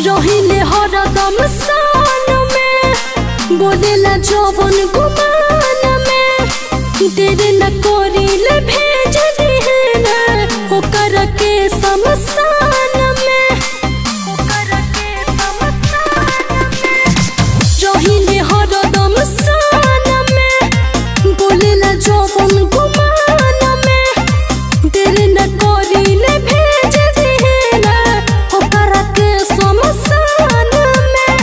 रहिले हरदम सान में बोलेला जवन गुमान में तेरे न कोरिले भेज दिहे ना ओकर के समसान में रहिले हरदम सान में बोलेला जवन गुमान में तेरे न कोरिले भेज दिहे ना ओकर के समसान में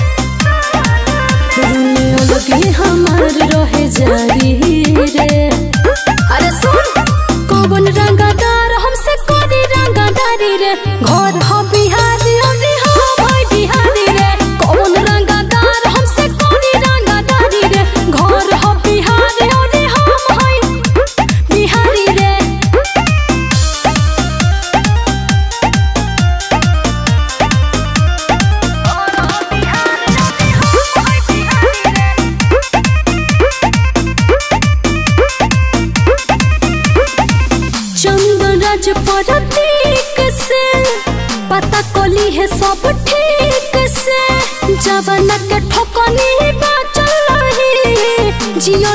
रूने अलगे हमार रहे जारी रे। अरे सुन कौन रंगदार हमसे कोरी रंगदारी रे घर हो बिहारी अरे हो भाई बिहारी रे कौन रंगदार हमसे कोरी रंगदारी रे घर हो बिहारी अरे हो भाई बिहारी रे। चंदराज प्रतीक से पता कोली है सब ठीक से जवान के ठोकनी बाचल रही जियो